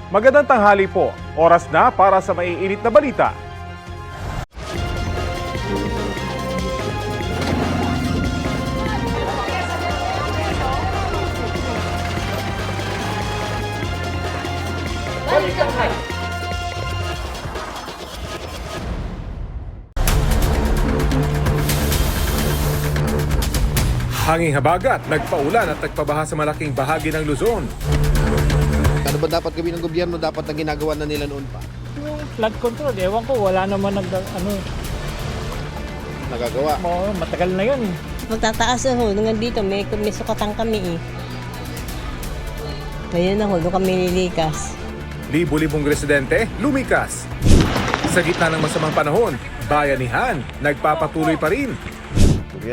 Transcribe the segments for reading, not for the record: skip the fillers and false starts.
Magandang tanghali po. Oras na para sa maiinit na balita. Hanging habagat, nagpaulan at nagpabaha sa malaking bahagi ng Luzon. Ano ba dapat gawin ng gobyerno? Dapat na ginagawa na nila noon pa. Yung flood control, ewan ko, wala naman Nagagawa. matagal na yun. Magtataas ho, nung dito may sukatan kami eh. Ngayon na ho, doon kami nilikas. Libo-libong residente, lumikas. Sa gitna ng masamang panahon, bayanihan, nagpapatuloy pa rin.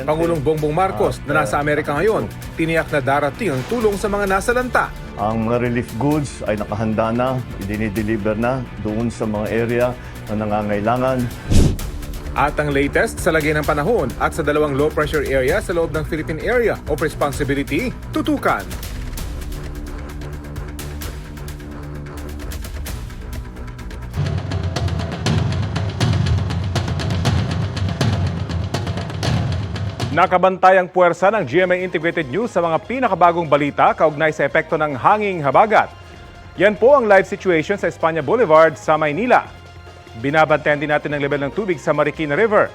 Pangulong Bongbong Marcos na nasa Amerika ngayon, tiniyak na darating ang tulong sa mga nasalanta. Ang mga relief goods ay nakahanda na, idinideliver na doon sa mga area na nangangailangan. At ang latest sa lagay ng panahon at sa dalawang low pressure area sa loob ng Philippine Area of Responsibility, tutukan. Nakabantay ang puwersa ng GMA Integrated News sa mga pinakabagong balita kaugnay sa epekto ng hanging habagat. Yan po ang live situation sa Espanya Boulevard sa Maynila. Binabantayan din natin ang level ng tubig sa Marikina River.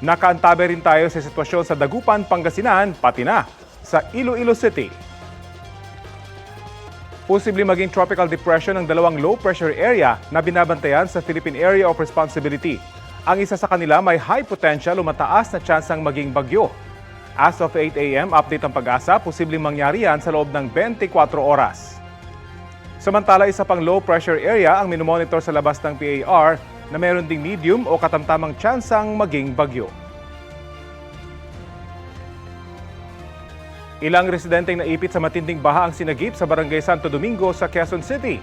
Nakaantabi rin tayo sa sitwasyon sa Dagupan, Pangasinan, pati na sa Iloilo City. Posibleng maging tropical depression ang dalawang low pressure area na binabantayan sa Philippine Area of Responsibility. Ang isa sa kanila may high potential o mataas na tsansang maging bagyo. As of 8 a.m., update ang pag-asa, posibleng mangyari yan sa loob ng 24 oras. Samantala, isa pang low pressure area ang minomonitor sa labas ng PAR na meron ding medium o katamtamang tsansang maging bagyo. Ilang residenteng naipit sa matinding baha ang sinagip sa Barangay Santo Domingo sa Quezon City.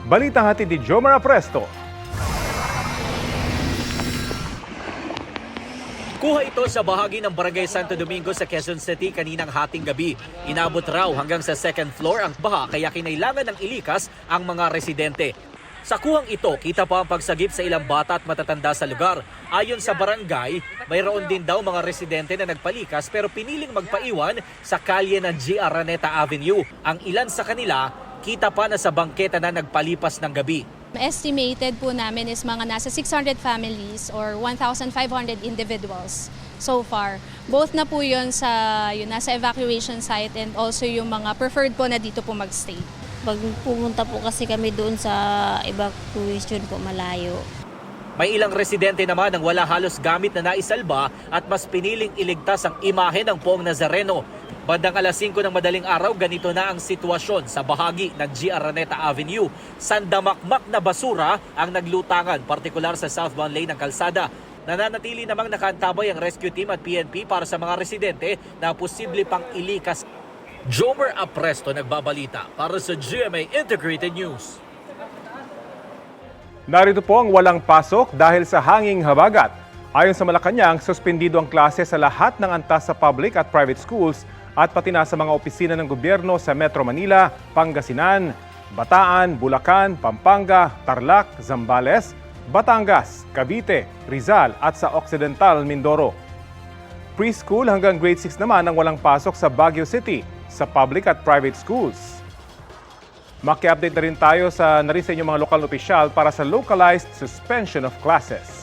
Balitang hatid ni Jomar Apresto. Kuha ito sa bahagi ng Barangay Santo Domingo sa Quezon City kaninang hating gabi. Inabot raw hanggang sa second floor ang baha kaya kinailangan ng ilikas ang mga residente. Sa kuhang ito, kita pa ang pagsagip sa ilang bata at matatanda sa lugar. Ayon sa barangay, mayroon din daw mga residente na nagpalikas pero piniling magpaiwan sa kalye ng G. Araneta Avenue. Ang ilan sa kanila, kita pa na sa bangketa na nagpalipas ng gabi. Estimated po namin is mga nasa 600 families or 1,500 individuals so far. Both na po yun nasa evacuation site and also yung mga preferred po na dito po magstay. Pag pumunta po kasi kami doon sa evacuation po malayo. May ilang residente naman ang wala halos gamit na naisalba at mas piniling iligtas ang imahe ng Poong Nazareno. Bandang alas 5 ng madaling araw, ganito na ang sitwasyon sa bahagi ng G. Araneta Avenue. Sandamakmak na basura ang naglutangan, partikular sa southbound lane ng kalsada. Nananatili namang nakaantabay ang rescue team at PNP para sa mga residente na posible pang ilikas. Jomer Apresto nagbabalita para sa GMA Integrated News. Narito po ang walang pasok dahil sa hanging habagat. Ayon sa Malacanang, suspendido ang klase sa lahat ng antas sa public at private schools at pati na sa mga opisina ng gobyerno sa Metro Manila, Pangasinan, Bataan, Bulacan, Pampanga, Tarlac, Zambales, Batangas, Cavite, Rizal at sa Occidental, Mindoro. Preschool hanggang grade 6 naman ang walang pasok sa Baguio City sa public at private schools. Maki-update na rin tayo sa sa inyong mga lokal na opisyal para sa localized suspension of classes.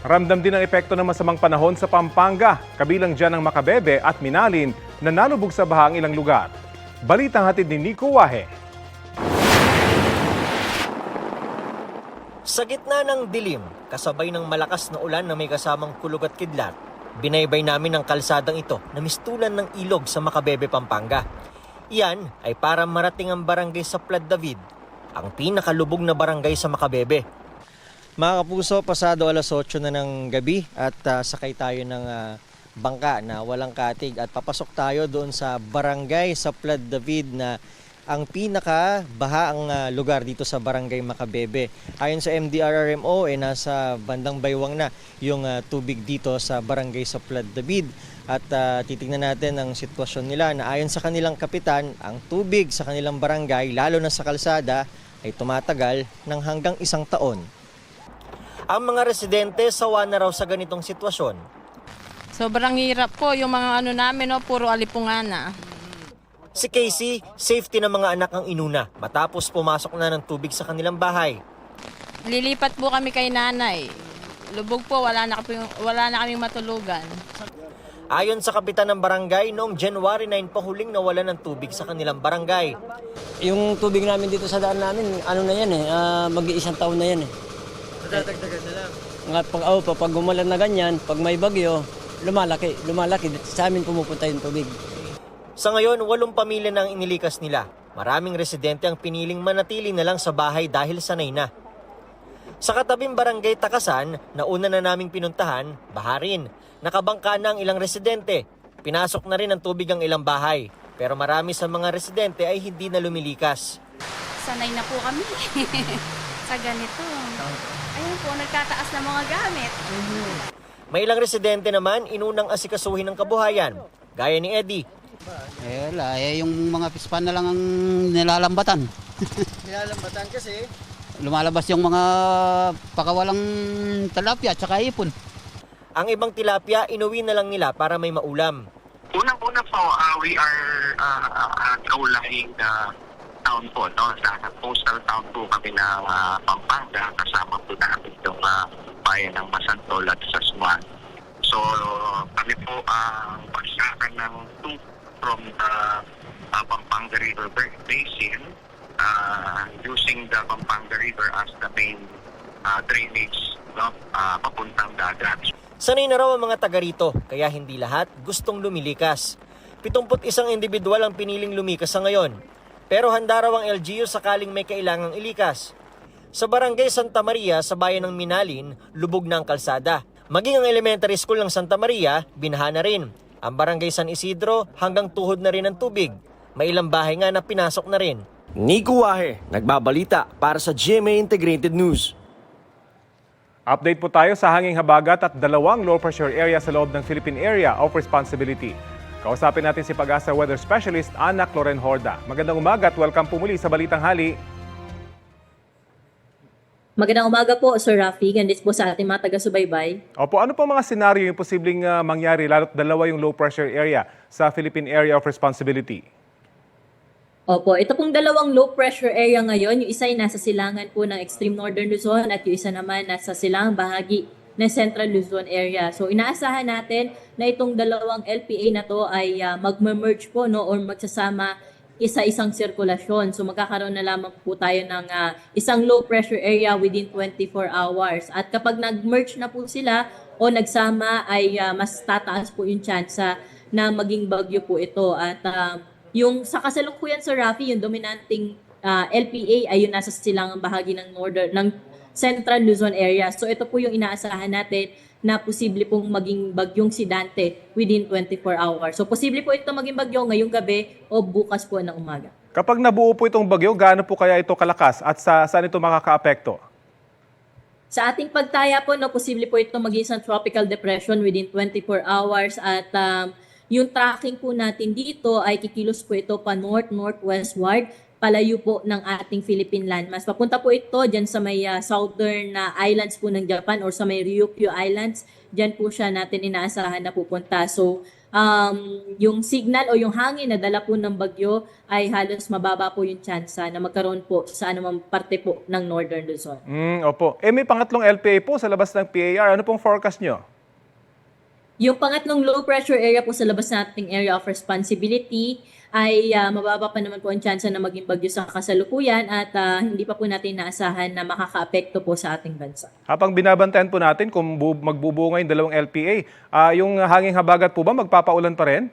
Ramdam din ang epekto ng masamang panahon sa Pampanga, kabilang dyan ang Macabebe at Minalin na nalubog sa baha ang ilang lugar. Balitang hatid ni Nico Wahe. Sa gitna ng dilim, kasabay ng malakas na ulan na may kasamang kulog at kidlat, binaybay namin ang kalsadang ito na mistulan ng ilog sa Macabebe, Pampanga. Iyan ay para marating ang barangay sa Plad David, ang pinakalubog na barangay sa Macabebe. Mga kapuso, pasado alas 8 na ng gabi at sakay tayo ng bangka na walang katig at papasok tayo doon sa barangay sa Plad David na ang pinakabahaang lugar dito sa Barangay Macabebe. Ayon sa MDRRMO, nasa bandang baywang na yung tubig dito sa barangay sa Plad David. at titingnan natin ang sitwasyon nila na ayon sa kanilang kapitan, ang tubig sa kanilang barangay, lalo na sa kalsada, ay tumatagal ng hanggang 1 taon. Ang mga residente sawa na raw sa ganitong sitwasyon. Sobrang hirap po yung mga namin, puro alipungan na. Si Casey, safety ng mga anak ang inuna matapos pumasok na ng tubig sa kanilang bahay. Lilipat po kami kay nanay. Lubog po, wala na kaming matulugan. Ayon sa kapitan ng barangay, noong January 9 pa huling nawalan ng tubig sa kanilang barangay. Yung tubig namin dito sa daan namin, mag-1 taon na yan eh. Nadadagdagan na lang. Pag umulan na ganyan, pag may bagyo, lumalaki. Sa amin pumupunta yung tubig. Sa ngayon, 8 pamilya na ang inilikas nila. Maraming residente ang piniling manatili na lang sa bahay dahil sanay na. Sa katabing barangay Takasan, na una na naming pinuntahan, baha rin. Nakabangka na ang ilang residente. Pinasok na rin ng tubig ang ilang bahay. Pero marami sa mga residente ay hindi na lumilikas. Sanay na po kami sa ganito. Ayun po, nagtataas na mga gamit. May ilang residente naman inunang asikasuhin ng kabuhayan, gaya ni Eddie. Yung mga pispan na lang ang nilalambatan. Nilalambatan kasi Lumalabas yung mga pakawalang tilapia at saka ipon. Ang ibang tilapia, inuwi na lang nila para may maulam. Unang-una po, we are outlying town po, no? Sa coastal town po kami ng Pampanga, kasama po namin itong bayan ng Masantol at Sasmuan. So, kami po ang pagsakan ng tubig from the Pampanga River Basin, using the Pampanga River as the main drainage, no? Papuntang dagat. Sanay na raw ang mga taga rito, kaya hindi lahat gustong lumilikas. 71 individual ang piniling lumikas sa ngayon. Pero handa raw ang LGU sakaling may kailangang ilikas. Sa barangay Santa Maria sa bayan ng Minalin, lubog na ang kalsada. Maging ang elementary school ng Santa Maria, binaha na rin. Ang barangay San Isidro, hanggang tuhod na rin ang tubig. May ilang bahay nga na pinasok na rin. Nico Wahe, nagbabalita para sa GMA Integrated News. Update po tayo sa hanging habagat at 2 low pressure area sa loob ng Philippine Area of Responsibility. Kausapin natin si Pag-asa Weather Specialist Ana Cloren Horda. Magandang umaga at welcome po muli sa Balitang Hali. Magandang umaga po, Sir Rafi. Gandit po sa ating mga taga-subaybay. Opo, ano po mga senaryo yung posibleng mangyari lalo't 2 yung low pressure area sa Philippine Area of Responsibility? Opo, ito pong 2 low pressure area ngayon. Yung isa ay nasa silangan po ng extreme northern Luzon at yung isa naman nasa silangang bahagi ng central Luzon area. So inaasahan natin na itong 2 LPA na to ay mag-merge po, no, or magsasama isa-isang sirkulasyon. So magkakaroon na lamang po tayo ng isang low pressure area within 24 hours. At kapag nag-merge na po sila o nagsama ay mas tataas po yung chance na maging bagyo po ito. At yung sa kasalukuyan, Sir Rafi, yung dominanting LPA ay yung nasa silangang bahagi ng Central Luzon area. So ito po yung inaasahan natin na posible pong maging bagyong si Dante within 24 hours. So posible po ito maging bagyo ngayong gabi o bukas po ng umaga. Kapag nabuo po itong bagyo, gaano po kaya ito kalakas at saan ito makakaapekto? Sa ating pagtaya po, no, posible po ito maging isang tropical depression within 24 hours at yung tracking po natin dito ay kikilos po ito pa north-northwestward, palayo po ng ating Philippine landmass. Papunta po ito dyan sa may southern islands po ng Japan or sa may Ryukyu Islands. Dyan po siya natin inaasahan na pupunta. So, yung signal o yung hangin na dala po ng bagyo ay halos mababa po yung chance na magkaroon po sa anumang parte po ng northern Luzon. Opo. May pangatlong LPA po sa labas ng PAR. Ano pong forecast nyo? Yung pangatlong low pressure area po sa labas nating area of responsibility ay mababa pa naman po ang chance na maging bagyo sa kasalukuyan at hindi pa po natin naasahan na makakaapekto po sa ating bansa. Habang binabantayan po natin kung magbubuo ngayon 2 LPA, yung hanging habagat po ba magpapaulan pa rin?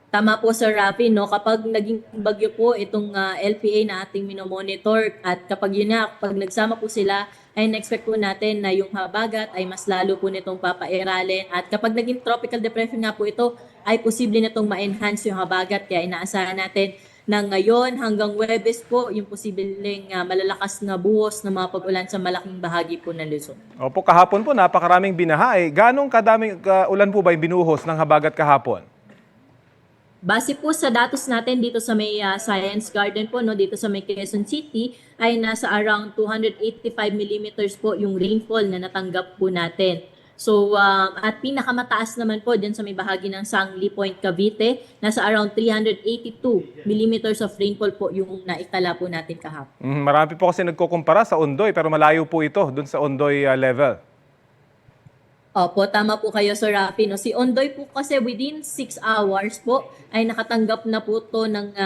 Tama po, Sir Rafi, no? Kapag naging bagyo po itong LPA na ating minomonitor at kapag kapag nagsama po sila, ay na-expect po natin na yung habagat ay mas lalo po nitong papairalin. At kapag naging tropical depression nga po ito, ay posible na itong ma-enhance yung habagat. Kaya inaasahan natin na ngayon hanggang Huwebes po yung posibleng malalakas na buhos ng mga pag-ulan sa malaking bahagi po ng Luzon. Opo, kahapon po napakaraming binaha. Ganong kadaming ulan po ba yung binuhos ng habagat kahapon? Base po sa datos natin dito sa may Science Garden po, no, dito sa may Quezon City, ay nasa around 285 millimeters po yung rainfall na natanggap po natin. So, at pinakamataas naman po dyan sa may bahagi ng Sangli Point, Cavite, nasa around 382 millimeters of rainfall po yung naitala po natin kahapon. Marami po kasi nagkukumpara sa Ondoy pero malayo po ito dun sa Ondoy level. Opo, tama po kayo, Sir Rafi. No? Si Ondoy po kasi within 6 hours po ay nakatanggap na po to ng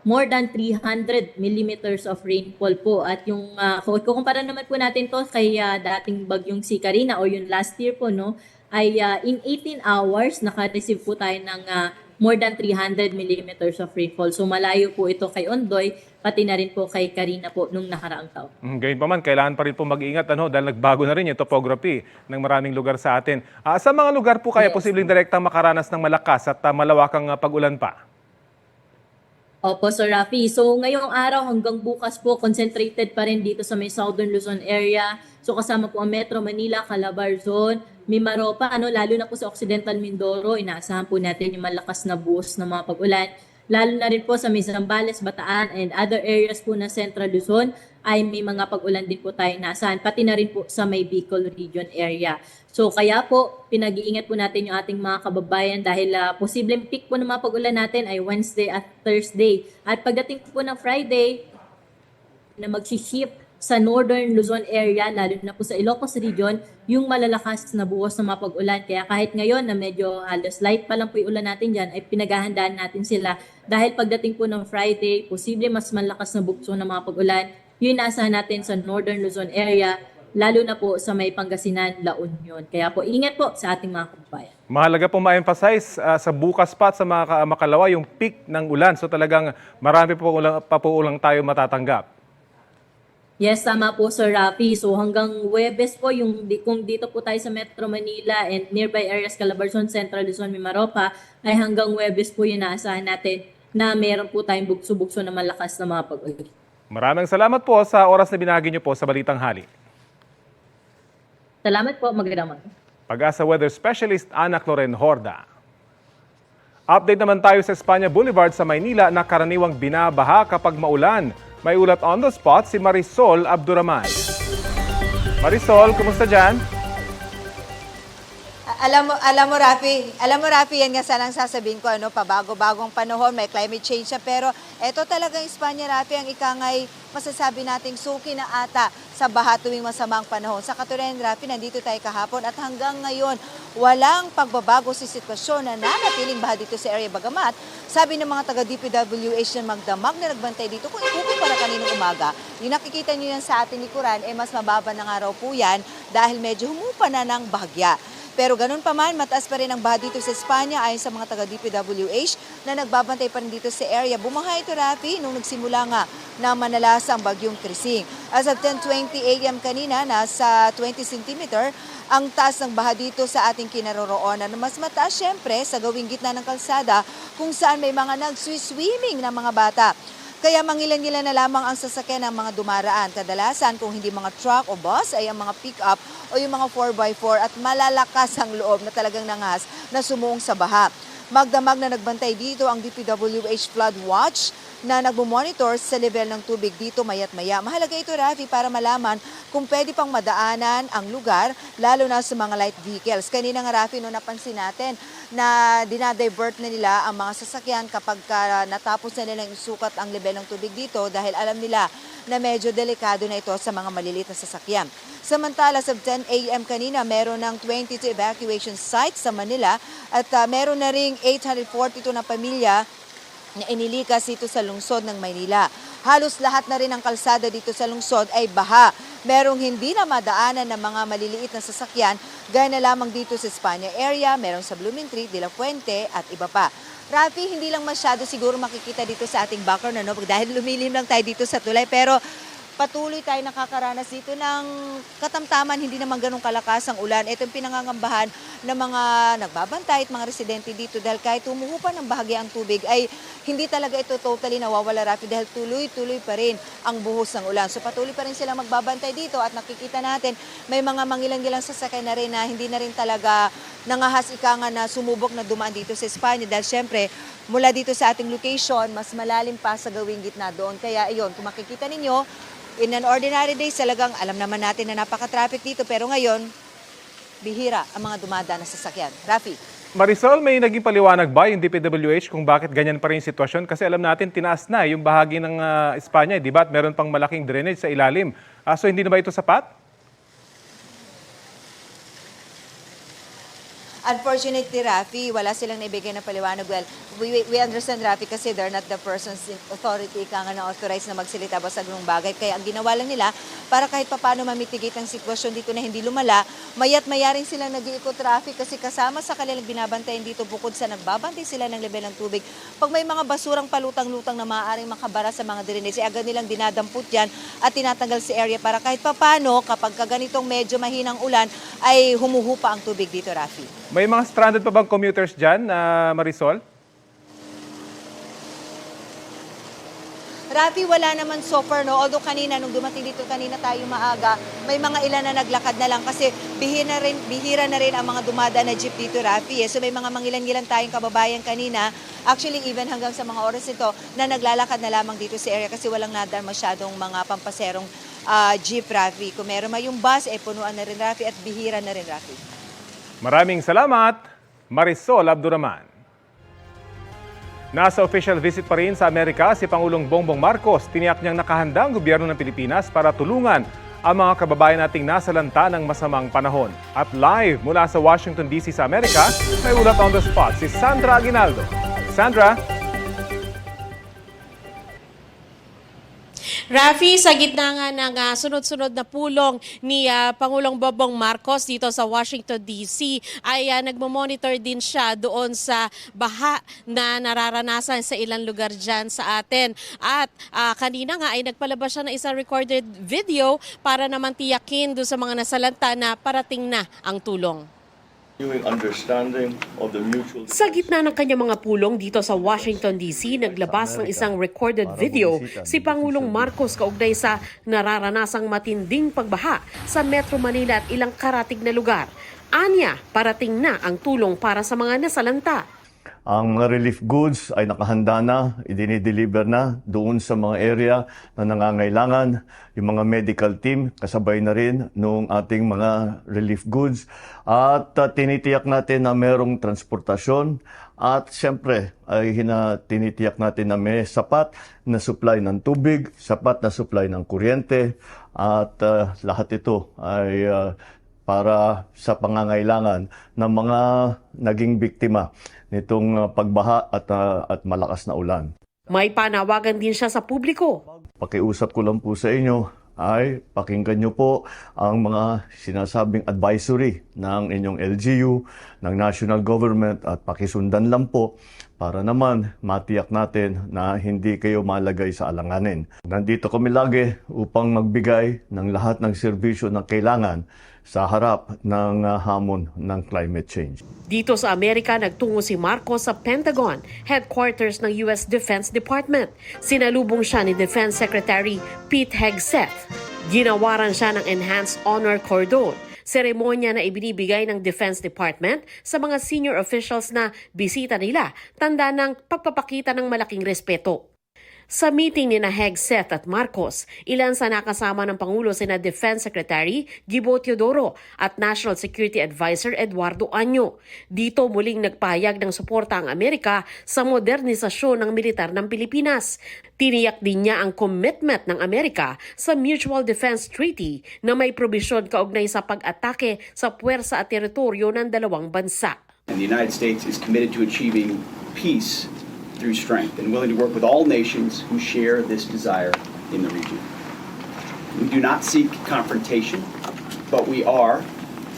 more than 300 millimeters of rainfall po. At yung, kung kukumpara naman po natin to kay dating bagyong si Karina o yung last year po, no, ay in 18 hours naka-receive po tayo ng more than 300 millimeters of rainfall. So malayo po ito kay Ondoy, pati na rin po kay Karina po nung nakaraang taon. Gayun pa man, kailangan pa rin po mag-ingat dahil nagbago na rin yung topography ng maraming lugar sa atin. Sa mga lugar po kaya posibleng direktang makaranas ng malakas at malawakang pag-ulan pa? Opo, Sir Rafi. So ngayong araw hanggang bukas po, concentrated pa rin dito sa may Southern Luzon area. So kasama po ang Metro Manila, Calabarzon, Mimaropa, lalo na po sa Occidental Mindoro, inaasahan po natin yung malakas na buhos ng mga pag-ulan. Lalo na rin po sa may Zambales, Bataan, and other areas po na Central Luzon ay may mga pag-ulan din po tayo inaasahan, pati na rin po sa may Bicol region area. So kaya po, pinag-iingat po natin yung ating mga kababayan dahil posibleng peak po ng mga pag-ulan natin ay Wednesday at Thursday. At pagdating po ng Friday, na mag-shift sa Northern Luzon area, lalo na po sa Ilocos region, yung malalakas na buhos ng mga pag-ulan. Kaya kahit ngayon na medyo halos light pa lang po yung ulan natin dyan, ay pinaghahandaan natin sila. Dahil pagdating po ng Friday, posible mas malakas na bugso ng mga pag-ulan. Yun naasahan natin sa Northern Luzon area, lalo na po sa may Pangasinan, La Union. Kaya po, ingat po sa ating mga kababayan. Mahalaga po ma-emphasize sa bukas pa at sa mga makalawa yung peak ng ulan. So talagang marami pa po ulang tayo matatanggap. Yes, tama po, Sir Rafi. So hanggang Huwebes po, kung dito po tayo sa Metro Manila and nearby areas, Calabarzon, Central Luzon, Mimaropa, ay hanggang Huwebes po yung naasahan natin na meron po tayong bugso-bugso na malakas na mga pag-ulan. Maraming salamat po sa oras na binahagi niyo po sa Balitang Hali. Salamat po, magandang umaga. Pag-asa Weather Specialist Ana Cloren Horda. Update naman tayo sa Espanya Boulevard sa Maynila na karaniwang binabaha kapag maulan. May ulat on the spot si Marisol Abduraman. Marisol, kumusta dyan? Alam mo Rafi, yan nga sanang sasabihin ko, pabago-bagong panahon, may climate change siya, pero eto talagang Espanya, Rafi, ang ikangay masasabi nating suki na ata sa baha tuwing masamang panahon. Sa katunayan, Rafi, nandito tayo kahapon at hanggang ngayon, walang pagbabago sa sitwasyon na nanatiling baha dito sa area. Bagamat, sabi ng mga taga-DPWH na magdamag na nagbantay dito, kung ikukumpara kaninang umaga, yung nakikita nyo yan sa ating likuran, mas mababa ng araw po yan dahil medyo humupa na ng bahagya. Pero ganun pa man, mataas pa rin ang baha dito sa Espanya ayon sa mga taga-DPWH na nagbabantay pa rin dito sa area. Bumaha ito, Rafi, nung nagsimula nga na manalasa ang bagyong Krising. As of 10:20 a.m. kanina, nasa 20 cm ang taas ng baha dito sa ating kinaroroonan. Mas mataas syempre sa gawing gitna ng kalsada kung saan may mga nag-swimming na mga bata. Kaya mangilan-ngilan na lamang ang sasakyan ng mga dumaraan. Kadalasan kung hindi mga truck o bus ay ang mga pick-up o yung mga 4x4 at malalakas ang loob na talagang nangas na sumuong sa baha. Magdamag na nagbantay dito ang DPWH Flood Watch na nagmumonitor sa level ng tubig dito mayat maya. Mahalaga ito, Rafi, para malaman kung pwede pang madaanan ang lugar, lalo na sa mga light vehicles. Kanina nga, Rafi, napansin natin na dinadivert na nila ang mga sasakyan kapag natapos na nilang isukat ang level ng tubig dito dahil alam nila na medyo delikado na ito sa mga maliliit na sasakyan. Samantala, sa 10 a.m. kanina, meron ng 22 evacuation sites sa Manila at meron na ring 842 na pamilya na inilikas dito sa lungsod ng Maynila. Halos lahat na rin ang kalsada dito sa lungsod ay baha. Merong hindi na madaanan ng mga maliliit na sasakyan, gaya na lamang dito sa Espanya area, merong sa Blumentritt, De La Fuente at iba pa. Rafi, hindi lang masyado siguro makikita dito sa ating background dahil lumilim lang tayo dito sa tulay, pero patuloy tayo nakakaranas dito ng katamtaman, hindi naman ganun kalakas ang ulan. Ito yung pinangangambahan ng mga nagbabantay at mga residente dito dahil kahit humuhupa ng bahagi ang tubig ay hindi talaga ito totally nawawala, Rafi, dahil tuloy-tuloy pa rin ang buhos ng ulan. So patuloy pa rin silang magbabantay dito at nakikita natin may mga mangilang-gilang sasakay na rin na hindi na rin talaga nangahas ika nga na sumubok na dumaan dito sa Espanya dahil syempre mula dito sa ating location, mas malalim pa sa gawing gitna doon. Kaya ayun, kung makikita ninyo, in an ordinary day, talagang alam naman natin na napaka-traffic dito. Pero ngayon, bihira ang mga dumadaan na sasakyan. Rafi. Marisol, may naging paliwanag ba yung DPWH kung bakit ganyan pa rin yung sitwasyon? Kasi alam natin, tinaas na yung bahagi ng Espanya, di ba? At meron pang malaking drainage sa ilalim. So hindi na ba ito sapat? Unfortunately, Rafi, wala silang naibigay na paliwanag. Well, we understand, Rafi, kasi they're not the persons in authority ka nga na authorized na magsalita ba sa ganung bagay. Kaya ang ginawa lang nila, para kahit paano mamitigate ang sitwasyon dito na hindi lumala, mayat maya rin silang nag-iikot traffic kasi kasama sa kanilang binabantayan dito bukod sa nagbabantay sila ng level ng tubig. Pag may mga basurang palutang-lutang na maaaring makabara sa mga drainage, agad nilang dinadampot yan at tinatanggal sa area para kahit paano kapag kaganitong medyo mahinang ulan ay humuhupa ang tubig dito, Rafi. May mga stranded pa bang commuters dyan, Marisol? Rafi, wala naman so far, no? Although kanina, nung dumating dito kanina tayo maaga, may mga ilan na naglakad na lang kasi bihira na rin ang mga dumadaan na jeep dito, Rafi. So may mga mangilan-gilan tayong kababayan kanina, actually even hanggang sa mga oras ito, na naglalakad na lamang dito sa area kasi walang nadaan masyadong mga pampaserong jeep, Rafi. Kung meron may yung bus, punuan na rin, Rafi, at bihira na rin, Rafi. Maraming salamat, Marisol Abduraman. Nasa official visit pa rin sa Amerika si Pangulong Bongbong Marcos. Tiniyak niyang nakahanda ang gobyerno ng Pilipinas para tulungan ang mga kababayan nating nasalanta ng masamang panahon. At live mula sa Washington DC sa Amerika, may ulat on the spot si Sandra Aguinaldo. Sandra? Rafi, sa gitna nga ng sunod-sunod na pulong ni Pangulong Bongbong Marcos dito sa Washington DC ay nagmo-monitor din siya doon sa baha na nararanasan sa ilang lugar dyan sa atin. At kanina nga ay nagpalabas siya ng isang recorded video para naman tiyakin doon sa mga nasalanta na parating na ang tulong. Sa gitna ng kanyang mga pulong dito sa Washington DC, naglabas ng isang recorded video si Pangulong Marcos kaugnay sa nararanasang matinding pagbaha sa Metro Manila at ilang karatig na lugar. Anya, parating na ang tulong para sa mga nasalanta. Ang mga relief goods ay nakahanda na, idinideliver na doon sa mga area na nangangailangan. Yung mga medical team, kasabay na rin nung ating mga relief goods. At tinitiyak natin na merong transportasyon. At siyempre, ay tinitiyak natin na may sapat na supply ng tubig, sapat na supply ng kuryente. At lahat ito ay para sa pangangailangan ng mga naging biktima nitong pagbaha at malakas na ulan. May panawagan din siya sa publiko. Pakiusap ko lang po sa inyo ay pakinggan nyo po ang mga sinasabing advisory ng inyong LGU, ng national government at pakisundan lang po para naman matiyak natin na hindi kayo malagay sa alanganin. Nandito kami lagi upang magbigay ng lahat ng serbisyo na kailangan sa harap ng hamon ng climate change. Dito sa Amerika, nagtungo si Marcos sa Pentagon, headquarters ng US Defense Department. Sinalubong siya ni Defense Secretary Pete Hegseth. Ginawaran siya ng Enhanced Honor Cordon, seremonya na ibinibigay ng Defense Department sa mga senior officials na bisita nila, tanda ng pagpapakita ng malaking respeto. Sa meeting ni Hegseth at Marcos, ilan sa nakasama ng Pangulo sina Defense Secretary Gibo Teodoro at National Security Advisor Eduardo Año. Dito muling nagpahayag ng suporta ang Amerika sa modernisasyon ng militar ng Pilipinas. Tiniyak din niya ang commitment ng Amerika sa Mutual Defense Treaty na may probisyon kaugnay sa pag-atake sa puwersa at teritoryo ng dalawang bansa. And the United States is committed to achieving peace through strength and willing to work with all nations who share this desire in the region. We do not seek confrontation, but we are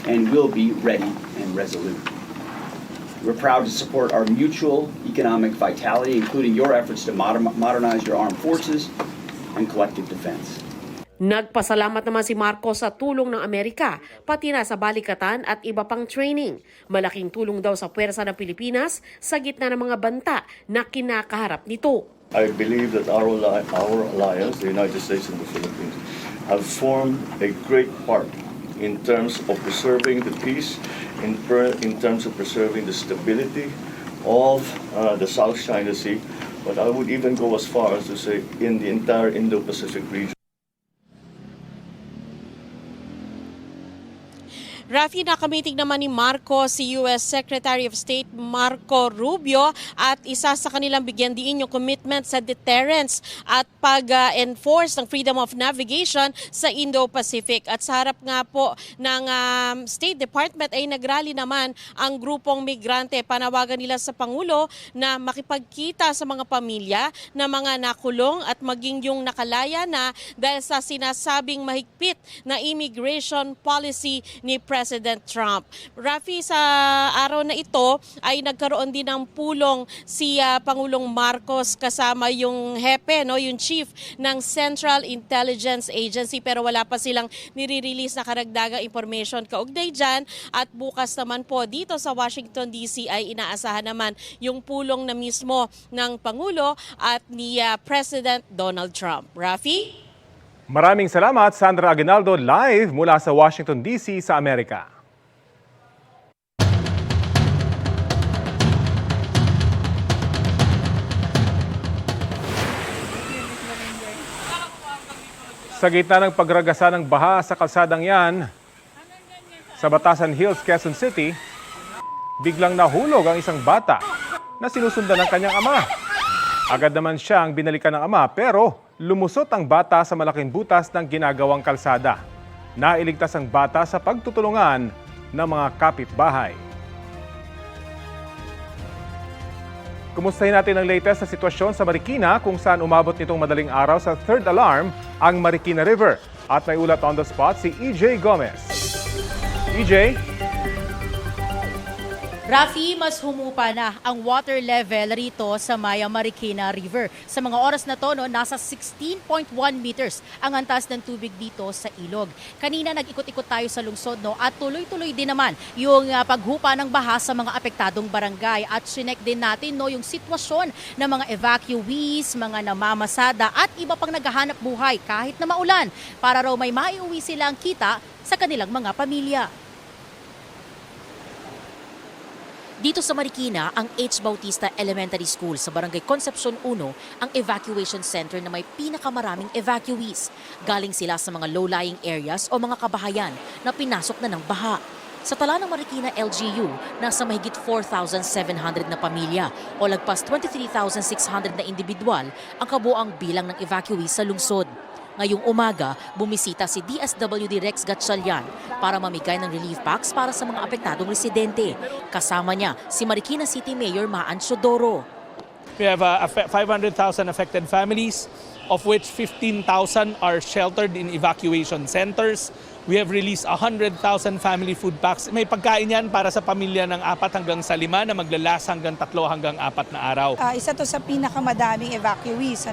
and will be ready and resolute. We're proud to support our mutual economic vitality, including your efforts to modernize your armed forces and collective defense. Nagpasalamat naman si Marcos sa tulong ng Amerika, pati na sa balikatan at iba pang training. Malaking tulong daw sa puwersa ng Pilipinas sa gitna ng mga banta na kinakaharap nito. I believe that our alliance, the United States and the Philippines, have formed a great part in terms of preserving the peace, in terms of preserving the stability of the South China Sea, but I would even go as far as to say in the entire Indo-Pacific region. Rafi, nakamiting naman ni Marcos si U.S. Secretary of State Marco Rubio at isa sa kanilang bigyan diin yung commitment sa deterrence at pag-enforce ng freedom of navigation sa Indo-Pacific. At sa harap nga po ng State Department ay nagrally naman ang grupong migrante. Panawagan nila sa Pangulo na makipagkita sa mga pamilya na mga nakulong at maging yung nakalaya na dahil sa sinasabing mahigpit na immigration policy ni President Trump. Rafi, sa araw na ito ay nagkaroon din ng pulong si Pangulong Marcos kasama yung hepe, no, yung chief ng Central Intelligence Agency, pero wala pa silang nire-release na karagdagang information kaugnay dyan. At bukas naman po dito sa Washington DC ay inaasahan naman yung pulong na mismo ng Pangulo at ni President Donald Trump. Rafi? Maraming salamat, Sandra Aguinaldo, live mula sa Washington DC sa Amerika. Sa gitna ng pagragasa ng baha sa kalsadang yan, sa Batasan Hills, Quezon City, biglang nahulog ang isang bata na sinusundan ng kanyang ama. Agad naman siyang binalikan ng ama pero lumusot ang bata sa malaking butas ng ginagawang kalsada. Nailigtas ang bata sa pagtutulungan ng mga kapitbahay. Kumustahin natin ang latest sa sitwasyon sa Marikina kung saan umabot nitong madaling araw sa third alarm ang Marikina River. At may ulat on the spot si EJ Gomez. EJ? Rafi, mas humupa na ang water level rito sa Maya Marikina River. Sa mga oras na to, nasa 16.1 meters ang antas ng tubig dito sa ilog. Kanina nag-ikot-ikot tayo sa lungsod at tuloy-tuloy din naman yung paghupa ng baha sa mga apektadong barangay. At sinek din natin yung sitwasyon ng mga evacuees, mga namamasada at iba pang naghahanap buhay kahit na maulan para raw may maiuwi silang kita sa kanilang mga pamilya. Dito sa Marikina, ang H. Bautista Elementary School sa Barangay Concepcion 1 ang evacuation center na may pinakamaraming evacuees. Galing sila sa mga low-lying areas o mga kabahayan na pinasok na ng baha. Sa tala ng Marikina LGU, nasa mahigit 4,700 na pamilya o lagpas 23,600 na individual ang kabuang bilang ng evacuees sa lungsod. Ngayong umaga, bumisita si DSWD Rex Gatchalian para mamigay ng relief packs para sa mga apektadong residente. Kasama niya si Marikina City Mayor Maan Chodoro. We have 500,000 affected families, of which 15,000 are sheltered in evacuation centers. We have released 100,000 family food packs. May pagkain yan para sa pamilya ng 4 hanggang 5 na maglalas hanggang 3 hanggang 4 na araw. Isa to sa pinakamadaming evacuees.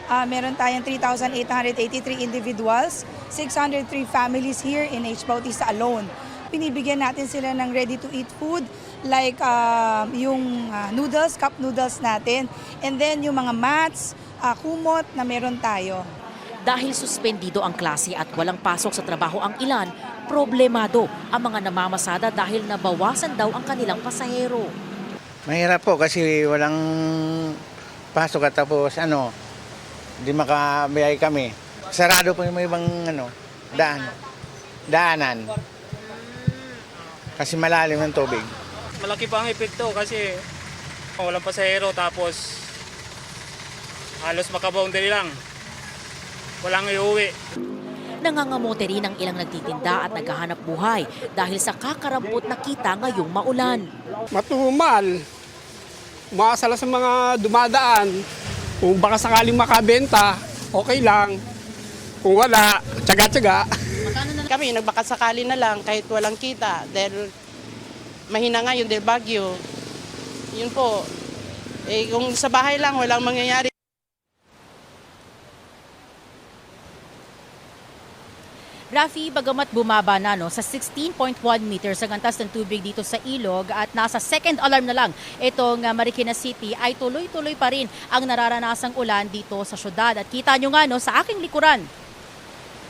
Meron tayong 3,883 individuals, 603 families here in H. Bautista alone. Binibigyan natin sila ng ready-to-eat food like yung noodles, cup noodles natin, and then yung mga mats, kumot na meron tayo. Dahil suspendido ang klase at walang pasok sa trabaho ang ilan, problemado ang mga namamasada dahil nabawasan daw ang kanilang pasahero. Mahirap po kasi walang pasok at tapos di makabiyay kami. Sarado po yung ibang daanan. Kasi malalim ang tubig. Malaki pa ang epekto kasi walang pasahero tapos halos makaboundary lang. Walang iuwi. Nangangamote rin ang ilang nagtitinda at naghahanap buhay dahil sa kakarampot na kita ngayong maulan. Matumal. Umaasala sa mga dumadaan. Kung baka sakaling makabenta, okay lang. Kung wala, tsaga-tsaga. Kami nagbakasakali na lang kahit walang kita dahil mahina nga yun dahil bagyo. Yun po. Kung sa bahay lang, walang mangyayari. Rafi, bagamat bumaba na sa 16.1 meters ang antas ng tubig dito sa ilog at nasa second alarm na lang itong Marikina City, ay tuloy-tuloy pa rin ang nararanasang ulan dito sa syudad. At kita nyo nga sa aking likuran,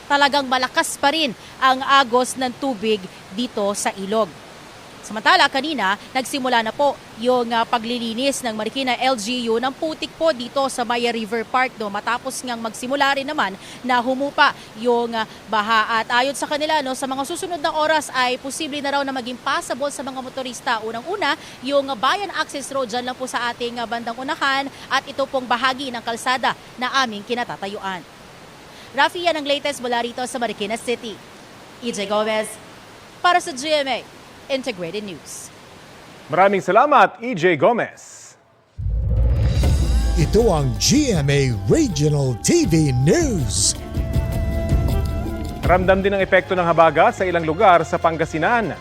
talagang malakas pa rin ang agos ng tubig dito sa ilog. Samantala, kanina, nagsimula na po yung paglilinis ng Marikina LGU ng putik po dito sa Maya River Park matapos ngang magsimula rin naman na humupa yung baha. At ayon sa kanila, sa mga susunod na oras ay posible na raw na maging passable sa mga motorista. Unang-una, yung Bayan Access Road dyan lang po sa ating bandang unahan at ito pong bahagi ng kalsada na aming kinatatayuan. Rafi, yan ang latest mula rito sa Marikina City. EJ Gomez para sa GMA Integrated News. Maraming salamat, EJ Gomez. Ito ang GMA Regional TV News. Ramdam din ang epekto ng habagat sa ilang lugar sa Pangasinan.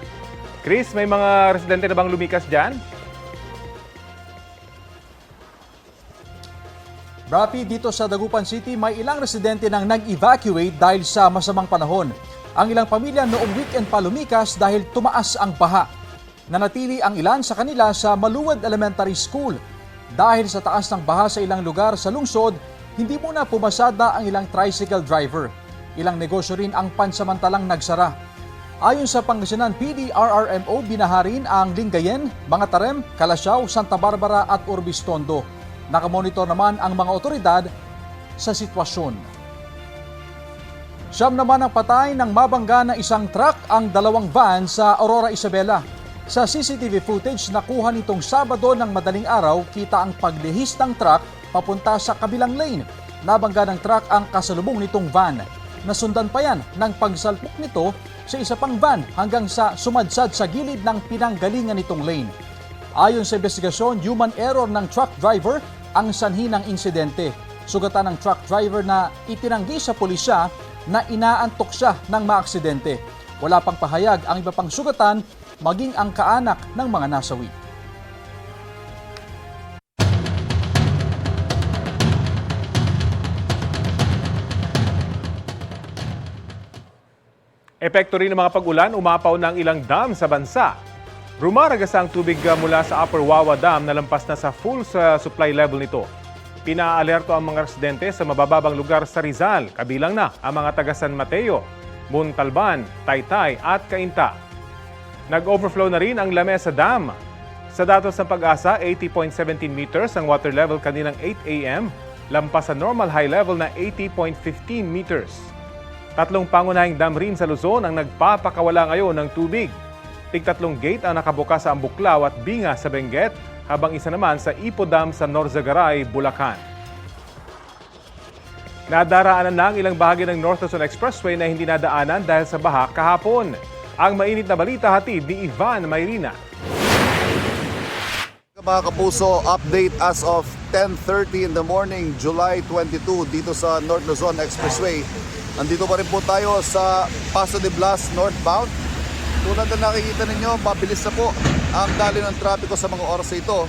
Chris, may mga residente na bang lumikas dyan? Rafi, dito sa Dagupan City, may ilang residente nang nag-evacuate dahil sa masamang panahon. Ang ilang pamilya noong weekend pa lumikas dahil tumaas ang baha. Nanatili ang ilan sa kanila sa Maluwad Elementary School. Dahil sa taas ng baha sa ilang lugar sa lungsod, hindi muna pumasada ang ilang tricycle driver. Ilang negosyo rin ang pansamantalang nagsara. Ayon sa Pangasinan PDRRMO, binaharin ang Lingayen, Mga Tarem, Calasiao, Santa Barbara at Urbis Tondo. Nakamonitor naman ang mga otoridad sa sitwasyon. Siyam naman ang patay ng mabangga na isang truck ang dalawang van sa Aurora Isabela. Sa CCTV footage nakuha nitong Sabado ng madaling araw, kita ang paglihis ng truck papunta sa kabilang lane. Nabangga ng truck ang kasalubong nitong van. Nasundan pa yan ng pagsalpok nito sa isa pang van hanggang sa sumadsad sa gilid ng pinanggalingan nitong lane. Ayon sa investigasyon, human error ng truck driver ang sanhi ng insidente. Sugatan ng truck driver na itinanggi sa pulisya na inaantok siya ng maaksidente. Wala pang pahayag ang iba pang sugatan, maging ang kaanak ng mga nasawi. Epekto rin ng mga pag-ulan, umapaw ng ilang dam sa bansa. Rumaragas ang tubig mula sa Upper Wawa Dam na lampas na sa full supply level nito. Pinaalerto ang mga residente sa mabababang lugar sa Rizal, kabilang na ang mga taga San Mateo, Montalban, Taytay at Cainta. Nag-overflow na rin ang Lamesa Dam. Sa datos ng Pag-asa, 80.17 meters ang water level kaninang 8 a.m., lampas sa normal high level na 80.15 meters. Tatlong pangunahing dam rin sa Luzon ang nagpapakawala ngayon ng tubig. Tig-3 gate ang nakabukas sa Ambuklao at Binga sa Benguet, habang isa naman sa Ipo Dam sa Norzagaray, Bulacan. Nadaraanan na ang ilang bahagi ng North Luzon Expressway na hindi nadaanan dahil sa baha kahapon. Ang mainit na balita hatid ni Ivan Mayrina. Mga kapuso, update as of 10:30 in the morning, July 22 dito sa North Luzon Expressway. Nandito pa rin po tayo sa Paso de Blas northbound. Tulad na nakikita ninyo, mabilis na po ang daloy ng trapiko sa mga oras na ito.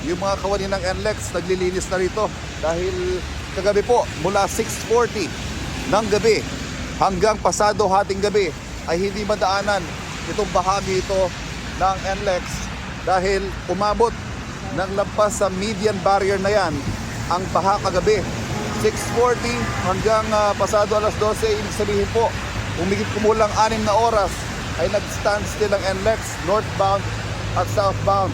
Yung mga kawani ng NLEX naglilinis na rito dahil kagabi po mula 6:40 ng gabi hanggang pasado hating gabi ay hindi madaanan itong bahagi ito ng NLEX dahil umabot ng lampas sa median barrier na yan ang baha kagabi. 6:40 hanggang pasado alas 12, ibig sabihin po umigit kumulang 6 na oras ay nag-stand still ang NLEX northbound at southbound.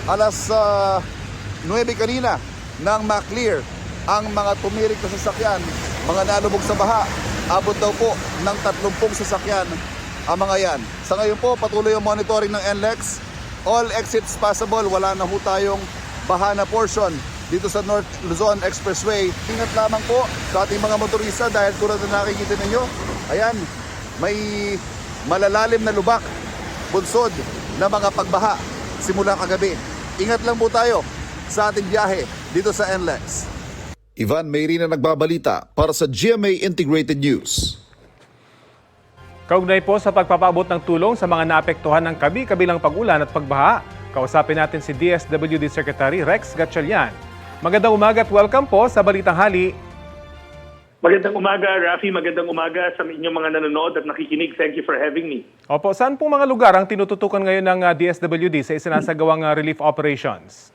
Alas 9 kanina nang ma-clear ang mga tumirik na sasakyan, mga nalubog sa baha. Abot daw po ng 30 sasakyan ang mga yan. Sa ngayon po, patuloy ang monitoring ng NLEX. All exits possible, wala na ho tayong baha na portion dito sa North Luzon Expressway. Ingat lamang po sa ating mga motorista dahil tulad na nakikita ninyo, ayan, may malalalim na lubak, bunsod na mga pagbaha simula kagabi. Ingat lang po tayo sa ating biyahe dito sa NLEX. Ivan Mayrina nagbabalita para sa GMA Integrated News. Kaugnay po sa pagpapaabot ng tulong sa mga naapektuhan ng kabi-kabilang pag-ulan at pagbaha, kausapin natin si DSWD Secretary Rex Gatchalian. Magandang umaga at welcome po sa Balitang Hali. Magandang umaga, Rafi. Magandang umaga sa inyong mga nanonood at nakikinig. Thank you for having me. Opo, saan pong mga lugar ang tinututukan ngayon ng DSWD sa isinasagawang relief operations?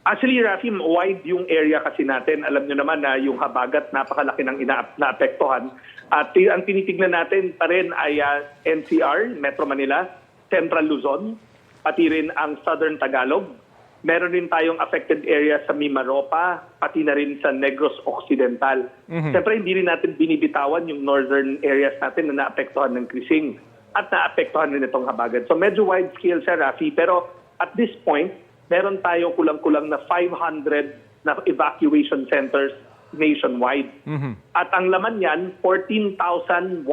Actually, Rafi, wide yung area kasi natin. Alam nyo naman na yung habagat napakalaki ng naapektuhan. At ang tinitignan natin pa rin ay NCR, Metro Manila, Central Luzon, pati rin ang Southern Tagalog. Meron rin tayong affected area sa Mimaropa, pati na rin sa Negros Occidental. Siyempre, hindi rin natin binibitawan yung northern areas natin na naapektuhan ng krising at naapektuhan rin itong habagat. So medyo wide scale siya, Rafi. Pero at this point, meron tayo kulang-kulang na 500 na evacuation centers nationwide. At ang laman yan, 14,190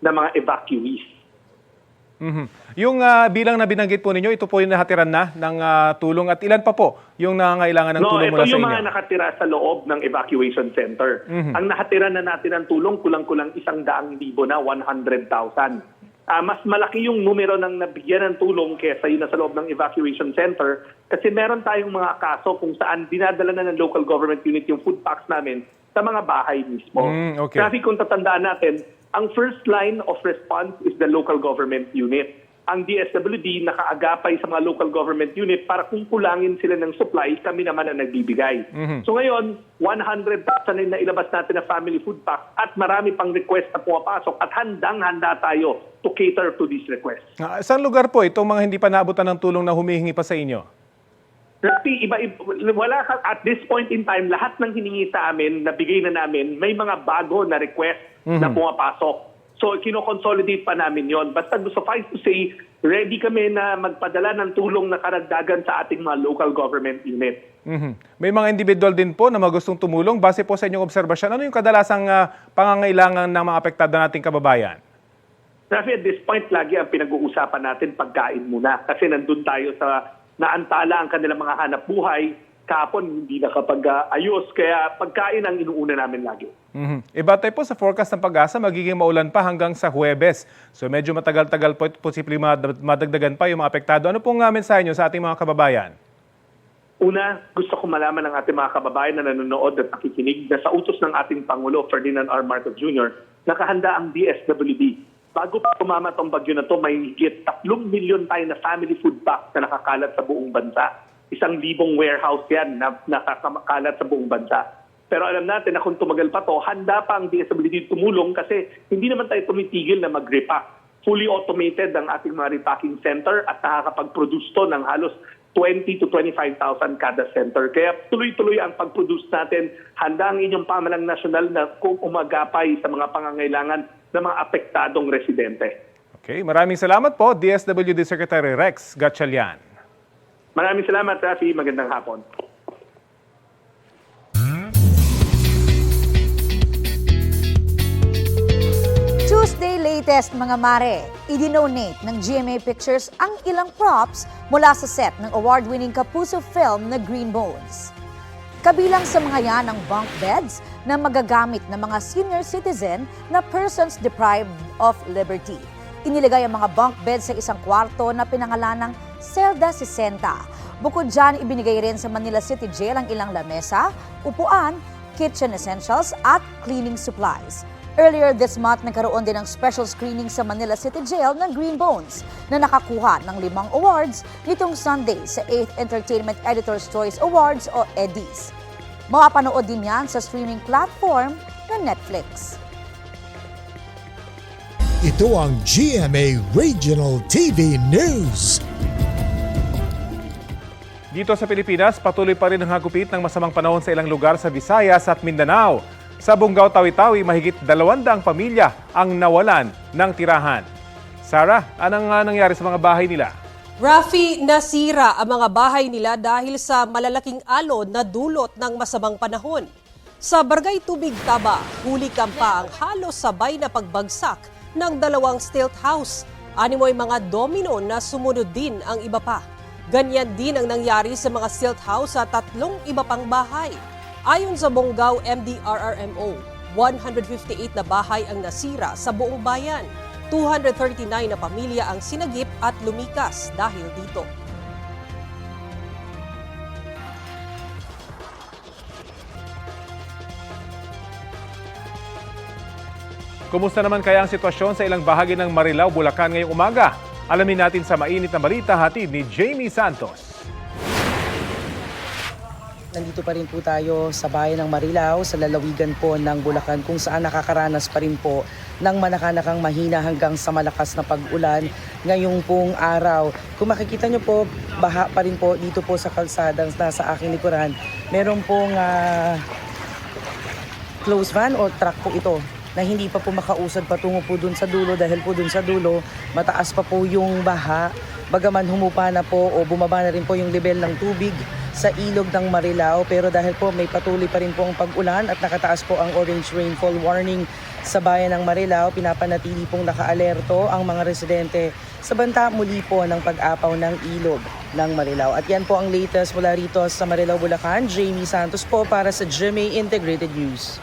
na mga evacuees. Yung bilang na binanggit po ninyo, ito po yung nahatiran na ng tulong at ilan pa po yung nangangailangan ng tulong mula sa inyo? Ito yung mga nakatira sa loob ng evacuation center. Ang nakatira na natin ng tulong, kulang-kulang 100,000 na, 100,000. Mas malaki yung numero ng nabigyan ng tulong kaysa yun na sa loob ng evacuation center kasi meron tayong mga kaso kung saan dinadala na ng local government unit yung food packs namin sa mga bahay mismo. Okay. Kasi kung tatandaan natin, ang first line of response is the local government unit. Ang DSWD nakaagapay sa mga local government unit para kung kulangin sila ng supply, kami naman ang nagbibigay. So ngayon, 100,000 na ilabas natin na family food pack at marami pang request na pumapasok at handang-handa tayo to cater to these requests. Saan lugar po itong mga hindi pa naabutan ng tulong na humihingi pa sa inyo? Rafi, wala at this point in time, lahat ng hiningi sa amin, nabigay na namin, may mga bago na request na pumapasok. So, kino-consolidate pa namin yon. Basta suffice to say, ready kami na magpadala ng tulong na karagdagan sa ating mga local government unit. May mga individual din po na magustong tumulong. Base po sa inyong obserbasyon, ano yung kadalasang pangangailangan ng mga apektado nating kababayan? Rafi, at this point, lagi ang pinag-uusapan natin pagkain muna. Kasi nandun tayo sa naantala ang kanilang mga hanap buhay. Kahapon, hindi nakapag-ayos. Kaya pagkain ang inuuna namin lagi. Batay po sa forecast ng Pag-asa, magiging maulan pa hanggang sa Huwebes. So medyo matagal-tagal po, posibleng madagdagan pa yung mga apektado. Ano pong mensahe nyo sa ating mga kababayan? Una, gusto ko malaman ng ating mga kababayan na nanonood at nakikinig na sa utos ng ating Pangulo, Ferdinand R. Marcos Jr., nakahanda ang DSWD. Bago pa kumama itong bagyo na ito, may higit 3 milyon tayo na family food packs na nakakalat sa buong bansa. 1,000 warehouse yan na nakakalat sa buong bansa. Pero alam natin na kung tumagal pa to, handa pa ang DSWD tumulong kasi hindi naman tayo tumitigil na mag-repack. Fully automated ang ating mga repacking center at nakakapag-produce to ng halos 20 to 25,000 kada center. Kaya tuloy-tuloy ang pag-produce natin. Handa ang inyong pamahalang nasyonal na kung umagapay sa mga pangangailangan ng mga apektadong residente. Okay, maraming salamat po, DSWD Secretary Rex Gatchalian. Maraming salamat, Rafi. Magandang hapon. Tuesday latest mga mare, idinonate ng GMA Pictures ang ilang props mula sa set ng award-winning Kapuso film na Green Bones. Kabilang sa mga yan ang bunk beds na magagamit ng mga senior citizen na persons deprived of liberty. Inilagay ang mga bunk beds sa isang kwarto na pinangalanang Celda 60. Bukod dyan, ibinigay rin sa Manila City Jail ang ilang lamesa, upuan, kitchen essentials at cleaning supplies. Earlier this month, nagkaroon din ng special screening sa Manila City Jail ng Green Bones na nakakuha ng 5 awards nitong Sunday sa 8th Entertainment Editor's Choice Awards o EDIs. Mapapanood din yan sa streaming platform na Netflix. Ito ang GMA Regional TV News. Dito sa Pilipinas, patuloy pa rin ang hagupit ng masamang panahon sa ilang lugar sa Visayas at Mindanao. Sa Bungaw, Tawi-Tawi, mahigit 200 pamilya ang nawalan ng tirahan. Sarah, anong nangyari sa mga bahay nila? Rafi, nasira ang mga bahay nila dahil sa malalaking alon na dulot ng masamang panahon. Sa Barangay Tubig Taba, huli kampa ang halos sabay na pagbagsak ng 2 stilt house. Animoy mga domino na sumunod din ang iba pa. Ganyan din ang nangyari sa mga stilt house sa 3 iba pang bahay. Ayon sa Bungaw MDRRMO, 158 na bahay ang nasira sa buong bayan. 239 na pamilya ang sinagip at lumikas dahil dito. Kumusta naman kaya ang sitwasyon sa ilang bahagi ng Marilao, Bulacan ngayong umaga? Alamin natin sa mainit na balita hatid ni Jamie Santos. Nandito pa rin po tayo sa bayan ng Marilao, sa lalawigan po ng Bulacan, kung saan nakakaranas pa rin po ng manakanakang mahina hanggang sa malakas na pag-ulan ngayong pong araw. Kung makikita nyo po, baha pa rin po dito po sa kalsadang nasa aking likuran. Meron pong closed van o truck po ito na hindi pa po makausad patungo po dun sa dulo dahil po dun sa dulo mataas pa po yung baha. Bagaman humupa na po o bumaba na rin po yung level ng tubig sa ilog ng Marilao, pero dahil po may patuloy pa rin po ang pag-ulan at nakataas po ang orange rainfall warning sa bayan ng Marilao, pinapanatili pong nakaalerto ang mga residente sa banta muli po ng pag-apaw ng ilog ng Marilao. At yan po ang latest mula rito sa Marilao, Bulacan. Jamie Santos po para sa GMA Integrated News.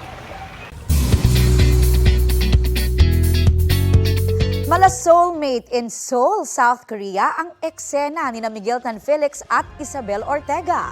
Mala soulmate in Seoul, South Korea ang eksena ni Miguel Tan Felix at Isabel Ortega.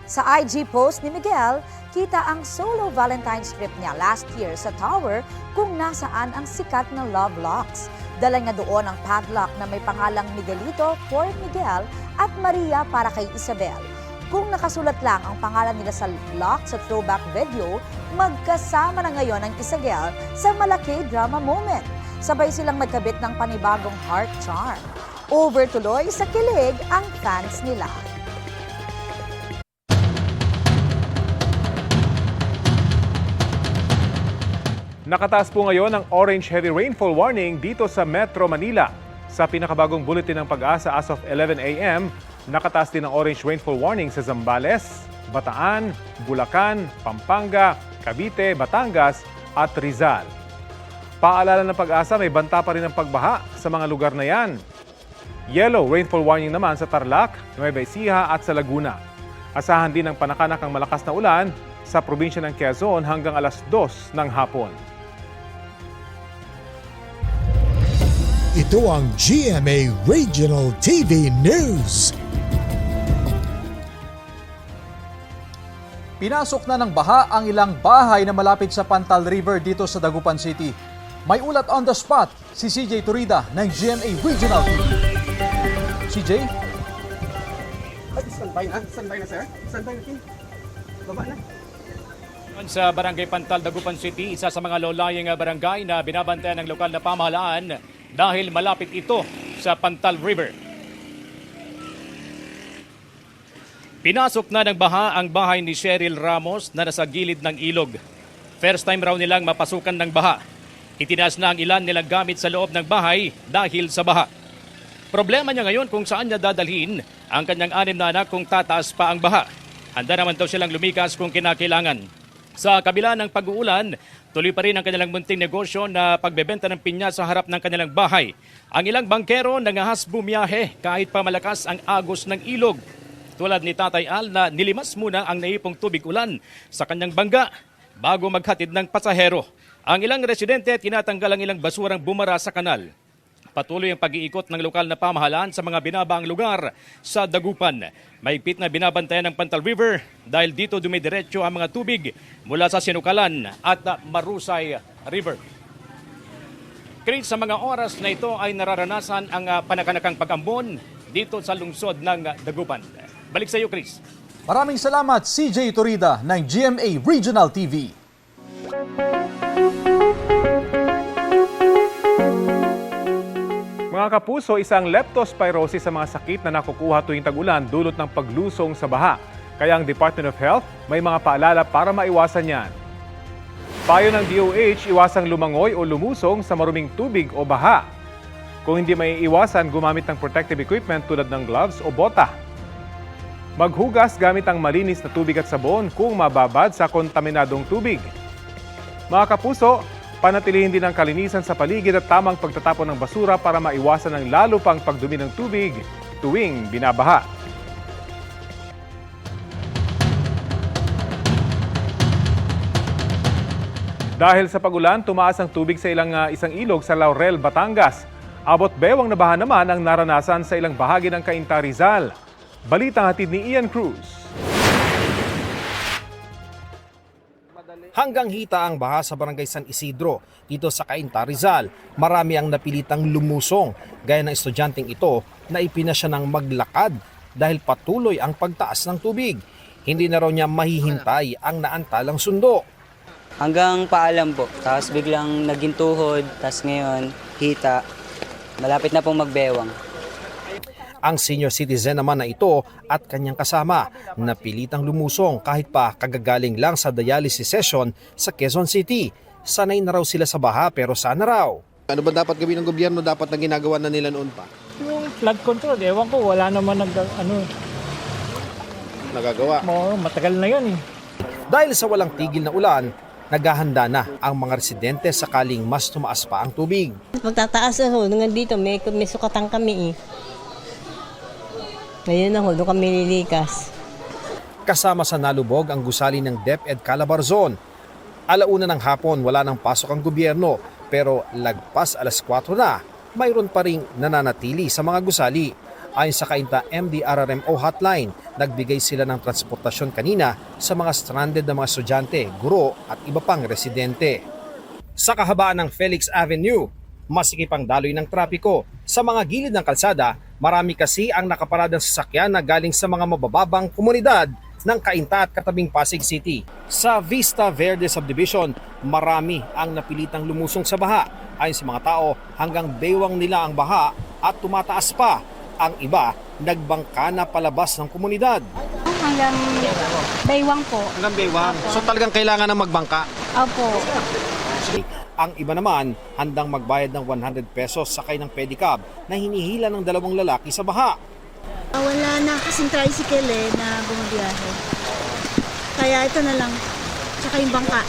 Sa IG post ni Miguel, kita ang solo Valentine's trip niya last year sa tower kung nasaan ang sikat na love locks. Dala niya doon ang padlock na may pangalang Miguelito for Miguel at Maria para kay Isabel. Kung nakasulat lang ang pangalan nila sa lock sa throwback video, magkasama na ngayon ang Isabel sa malaki drama moment. Sabay silang magkabit ng panibagong heart charm. Over tuloy sa kilig ang fans nila. Nakataas po ngayon ang orange heavy rainfall warning dito sa Metro Manila. Sa pinakabagong bulletin ng Pag-asa as of 11 a.m., nakataas din ang orange rainfall warning sa Zambales, Bataan, Bulacan, Pampanga, Cavite, Batangas at Rizal. Paalala ng Pag-asa, may banta pa rin ang pagbaha sa mga lugar na yan. Yellow rainfall warning naman sa Tarlac, Nueva Ecija at sa Laguna. Asahan din ang panakanakang malakas na ulan sa probinsya ng Quezon hanggang alas 2 ng hapon. Ito ang GMA Regional TV News. Pinasok na ng baha ang ilang bahay na malapit sa Pantal River dito sa Dagupan City. May ulat on the spot si CJ Turida ng GMA Regional TV. CJ? Standby na sir. Standby na kin. Baba na. Sa Barangay Pantal, Dagupan City, isa sa mga low-lying barangay na binabantayan ng lokal na pamahalaan dahil malapit ito sa Pantal River. Pinasok na ng baha ang bahay ni Cheryl Ramos na nasa gilid ng ilog. First time raw nilang mapasukan ng baha. Itinaas na ang ilan nilang gamit sa loob ng bahay dahil sa baha. Problema niya ngayon kung saan niya dadalhin ang kanyang 6 na anak kung tataas pa ang baha. Handa naman daw silang lumikas kung kinakailangan. Sa kabila ng pag-uulan, tuloy pa rin ang kanilang munting negosyo na pagbebenta ng pinya sa harap ng kanilang bahay. Ang ilang bangkero nangahas bumiyahe kahit pa malakas ang agos ng ilog. Tulad ni Tatay Al na nilimas muna ang naipong tubig ulan sa kanyang bangga bago maghatid ng pasahero. Ang ilang residente tinatanggal ang ilang basurang bumara sa kanal. Patuloy ang pag-iikot ng lokal na pamahalaan sa mga binabaang lugar sa Dagupan. Mahigpit na binabantayan ng Pantal River dahil dito dumidiretso ang mga tubig mula sa Sinukalan at Marusay River. Chris, sa mga oras na ito ay nararanasan ang panakanakang pag-ambon dito sa lungsod ng Dagupan. Balik sa iyo, Chris. Maraming salamat CJ Turida ng GMA Regional TV. Mga kapuso, isang leptospirosis sa mga sakit na nakukuha tuwing tag-ulan dulot ng paglusong sa baha. Kaya ang Department of Health may mga paalala para maiwasan yan. Payo ng DOH, iwasang lumangoy o lumusong sa maruming tubig o baha. Kung hindi may iwasan, gumamit ng protective equipment tulad ng gloves o bota. Maghugas gamit ang malinis na tubig at sabon kung mababad sa kontaminadong tubig. Mga kapuso, panatilihin din ang kalinisan sa paligid at tamang pagtatapon ng basura para maiwasan ang lalo pang pagdumi ng tubig tuwing binabaha. Dahil sa pagulan, tumaas ang tubig sa isang ilog sa Laurel, Batangas. Abot bewang na baha naman ang naranasan sa ilang bahagi ng Cainta, Rizal. Balitang hatid ni Ian Cruz. hanggang hita ang baha sa Barangay San Isidro dito sa Cainta, Rizal. Marami ang napilitang lumusong gaya ng estudyanteng ito na ipinasya ng maglakad dahil patuloy ang pagtaas ng tubig. Hindi na raw niya mahihintay ang naantalang sundo. Hanggang paalam po, tapos biglang naging tuhod, tapos ngayon hita, malapit na pong magbewang. Ang senior citizen naman na ito at kanyang kasama napilitang lumusong kahit pa kagagaling lang sa dialysis session sa Quezon City. Sanay na raw sila sa baha pero sana raw. Ano ba dapat gawin ng gobyerno dapat na ginagawa na nila noon pa? Yung flood control, ewan ko, wala naman Nagagawa. Matagal na yan eh. Dahil sa walang tigil na ulan, naghahanda na ang mga residente sakaling mas tumaas pa ang tubig. Pagtataas ako, hanggang dito may sukatan kami eh. Ngayon ako, doon kami lilikas. Kasama sa nalubog ang gusali ng DepEd Calabarzon. Alauna ng hapon wala nang pasok ang gobyerno pero lagpas alas 4 na, mayroon pa ring nananatili sa mga gusali. Ayon sa Cainta MDRRMO hotline, nagbigay sila ng transportasyon kanina sa mga stranded na mga estudyante, guro at iba pang residente. Sa kahabaan ng Felix Avenue, masikip ang daloy ng trapiko. Sa mga gilid ng kalsada, marami kasi ang nakaparadang sasakyan na galing sa mga mabababang komunidad ng Cainta at katabing Pasig City. Sa Vista Verde Subdivision, marami ang napilitang lumusong sa baha. Ayon sa mga tao, hanggang baywang nila ang baha at tumataas pa. Ang iba, nagbangka na palabas ng komunidad. Hanggang baywang po. Hanggang baywang. So talagang kailangan ng magbangka? Opo. Ang iba naman, handang magbayad ng 100 pesos sakay ng pedicab na hinihila ng dalawang lalaki sa baha. Wala na kasing tricycle na bumabiyahe. Kaya ito na lang. Tsaka yung bangka.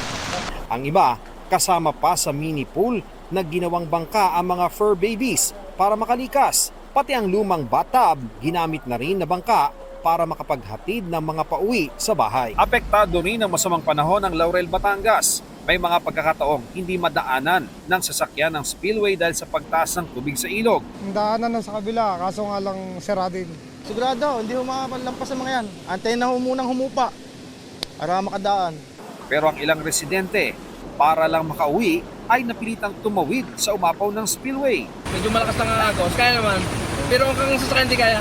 Ang iba, kasama pa sa mini pool na ginawang bangka ang mga fur babies para makalikas. Pati ang lumang bathtub, ginamit na rin na bangka para makapaghatid ng mga pauwi sa bahay. Apektado rin ang masamang panahon ng Laurel, Batangas. May mga pagkakataong hindi madaanan ng sasakyan ng spillway dahil sa pagtaas ng tubig sa ilog. Ang daanan na sa kabila, kaso nga lang siradin. Sigurado, hindi humapalampas sa mga yan. Antayin na munang humupa para makadaan. Pero ang ilang residente, para lang makauwi, ay napilitang tumawid sa umapaw ng spillway. Medyo malakas lang ang agos, kaya naman. Pero kung sasakyan di kaya.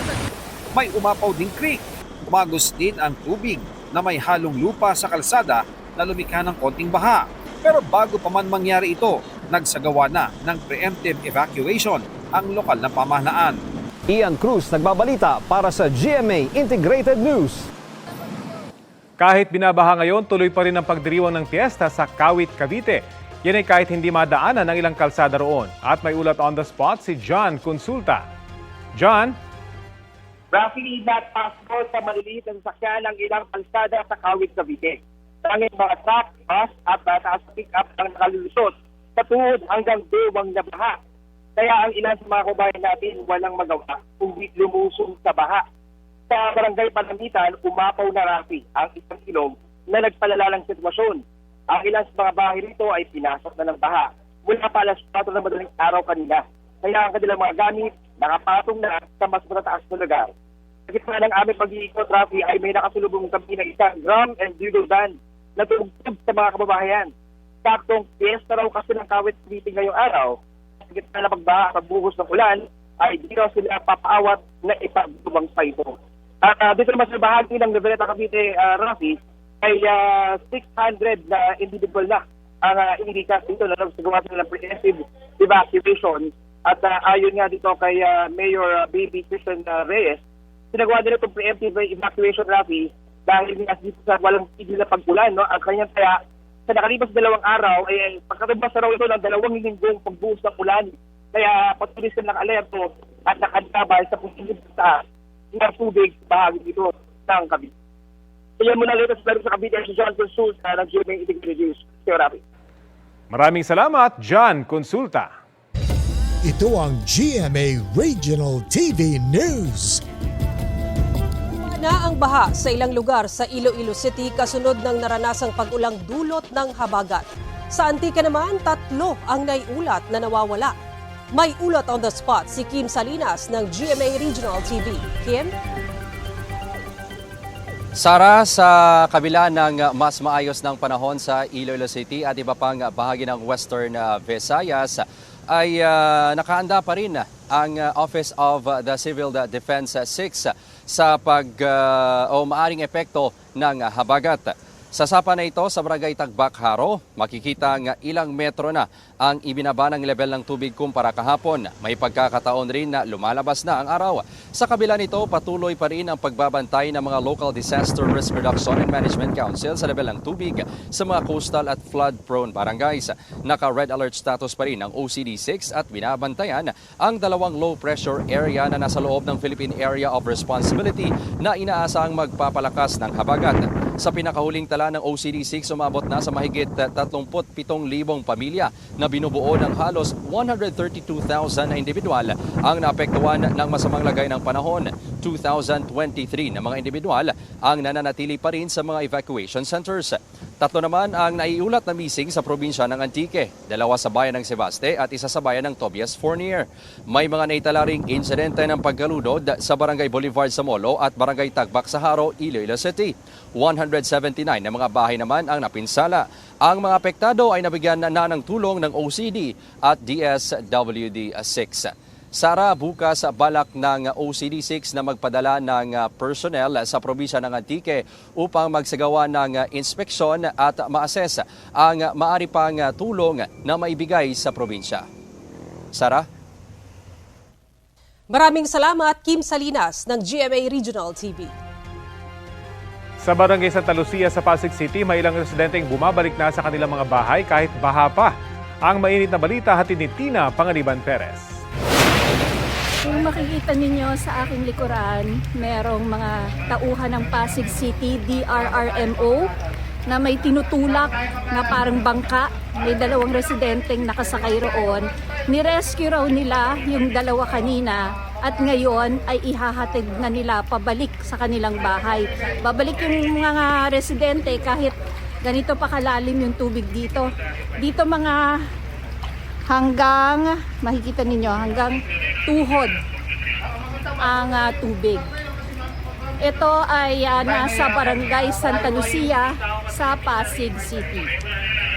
May umapaw ding creek. Umagos din ang tubig na may halong lupa sa kalsada na lumikha ng konting baha. Pero bago pa man mangyari ito, nagsagawa na ng preemptive evacuation ang lokal na pamahalaan. Ian Cruz nagbabalita para sa GMA Integrated News. Kahit binabaha ngayon, tuloy pa rin ang pagdiriwang ng piyesta sa Kawit, Cavite. Yan ay kahit hindi madaanan ng ilang kalsada roon. At may ulat on the spot si John Consulta. John? Rafi, not possible sa maliliit na sasakyan ng ilang kalsada sa Kawit, Cavite. Tanging mga truck, bus at taas pick-up ang nakalulusot sa tuhod hanggang bewang na baha. Kaya ang ilan sa mga kabayan natin walang magawa kundi lumusong sa baha. Sa Barangay Panamitan, umapaw na Rafi ang isang ilog na nagpalala ng sitwasyon. Ang ilan sa mga bahay rito ay pinasok na ng baha mula pa alas 4 na madaling araw kanina. Kaya ang kanilang mga gamit nakapatong na sa mas matataas na lugar. Sa gitna ng aming pag-iikot, Rafi, ay may nakasulubong kami ng isang drum and bugle band na tumugtog sa mga kababayan. Saktong piyesta raw kasi ng Kawit meeting ngayong araw. Sa gitna ng pagbaha at pagbuhos ng ulan, ay di raw sila papaawat na ipagdubang pa ito. At dito naman sa bahagi ng Noveleta, Cavite, Rafi, ay 600 na individual na ang inikas dito na nagsagawa sila ng preemptive evacuation. At ayon nga dito kay Mayor Baby Christian Reyes, sinagawa nila itong preemptive evacuation, Rafi, dahil nga dito sa walang tigil na pag-ulan. No? At kanyang kaya sa nakalipas 2 araw, ay pagkatibas na raw ito ng 2 linggong pagbuhos ng ulan. Kaya patuloy sila naka-alerto at nakadabay sa posibleng taas ng tubig sa bahagi dito ng Cavite. Kaya muna latest sa Cavite si John Consulta ng GMA Integrated News. Rafi. Maraming salamat, John Consulta. Ito ang GMA Regional TV News. Na ang baha sa ilang lugar sa Iloilo City kasunod ng naranasang pag-ulang dulot ng habagat. Sa Antique naman, 3 ang naiulat na nawawala. May ulat on the spot si Kim Salinas ng GMA Regional TV. Kim? Sara, sa kabila ng mas maayos ng panahon sa Iloilo City at iba pang bahagi ng Western Visayas, ay nakaanda pa rin ang Office of the Civil Defense 6 sa maaring epekto ng habagat. Sa sapa na ito sa Barangay Tagbak, Haro, makikita ang ilang metro na ang ibinaba ng level ng tubig kumpara kahapon. May pagkakataon rin na lumalabas na ang araw. Sa kabila nito, patuloy pa rin ang pagbabantay ng mga Local Disaster Risk Reduction and Management Council sa level ng tubig sa mga coastal at flood-prone barangays. Naka-red alert status pa rin ang OCD6 at binabantayan ang dalawang low-pressure area na nasa loob ng Philippine Area of Responsibility na inaasahang magpapalakas ng habagat. Sa pinakahuling tala ng OCD6, umabot na sa mahigit 37,000 pamilya na binubuo ng halos 132,000 na individual ang naapektuhan ng masamang lagay ng panahon. 2,023 na mga individual ang nananatili pa rin sa mga evacuation centers. 3 naman ang naiulat na missing sa probinsya ng Antique, 2 sa bayan ng Sebaste at 1 sa bayan ng Tobias Fournier. May mga naitala ring insidente ng pagkalunod sa Barangay Boulevard sa Molo at Barangay Tagbak sa Haro, Iloilo City. 179 na mga bahay naman ang napinsala. Ang mga apektado ay nabigyan na ng tulong ng OCD at DSWD-6. Sara, bukas balak ng OCD-6 na magpadala ng personnel sa probinsya ng Antique upang magsagawa ng inspeksyon at ma-assess ang maaari pang tulong na maibigay sa probinsya. Sara? Maraming salamat, Kim Salinas ng GMA Regional TV. Sa Barangay Santa Lucia sa Pasig City, may ilang residenteng bumabalik na sa kanilang mga bahay kahit baha pa. Ang mainit na balita hatid ni Tina Panganiban Perez. Kung makikita ninyo sa aking likuran, merong mga tauhan ng Pasig City DRRMO na may tinutulak na parang bangka. May 2 residenteng nakasakay roon. Nirescue raw nila yung 2 kanina at ngayon ay ihahatid na nila pabalik sa kanilang bahay. Babalik yung mga residente kahit ganito pa kalalim yung tubig dito. Dito mga hanggang, makikita ninyo, hanggang tuhod ang tubig. Ito ay nasa Barangay Santa Lucia sa Pasig City.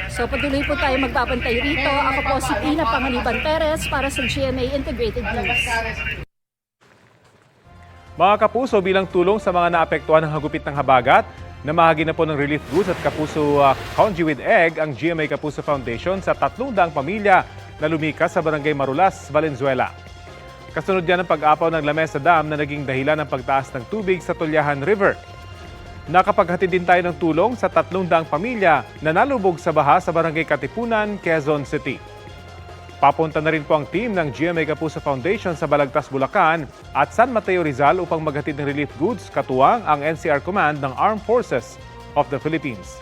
So patuloy po tayo magbabantay rito. Ako po si Tina Panganiban Perez para sa GMA Integrated News. Mga kapuso, bilang tulong sa mga naapektuhan ng hagupit ng habagat, namahagi na po ng relief goods at Kapuso Congee with Egg ang GMA Kapuso Foundation sa 300 pamilya na lumikas sa Barangay Marulas, Valenzuela. Kasunod yan ang pag-apaw ng Lamesa Dam na naging dahilan ng pagtaas ng tubig sa Tulyahan River. Nakapaghatid din tayo ng tulong sa 300 pamilya na nalubog sa baha sa Barangay Katipunan, Quezon City. Papunta na rin po ang team ng GMA Kapuso Foundation sa Balagtas, Bulacan at San Mateo, Rizal upang maghatid ng relief goods katuwang ang NCR Command ng Armed Forces of the Philippines.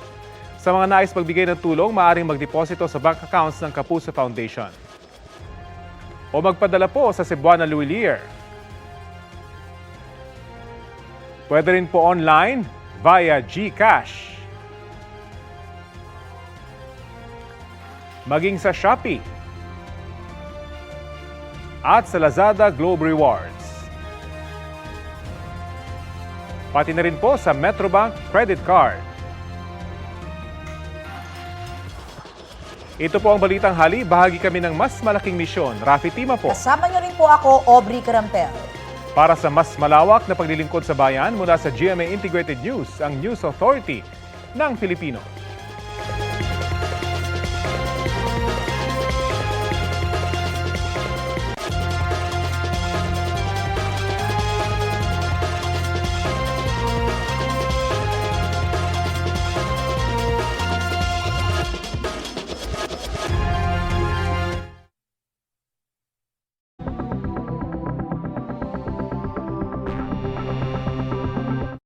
Sa mga nais magbigay ng tulong, maaaring magdeposito sa bank accounts ng Kapuso Foundation o magpadala po sa Cebuana Luilier. Pwede rin po online via GCash. Maging sa Shopee at sa Lazada Globe Rewards. Pati na rin po sa Metrobank Credit Card. Ito po ang Balitang Hali. Bahagi kami ng mas malaking misyon. Rafi Tima po. Kasama niyo rin po ako, Aubrey Carampel. Para sa mas malawak na paglilingkod sa bayan mula sa GMA Integrated News, ang News Authority ng Filipino.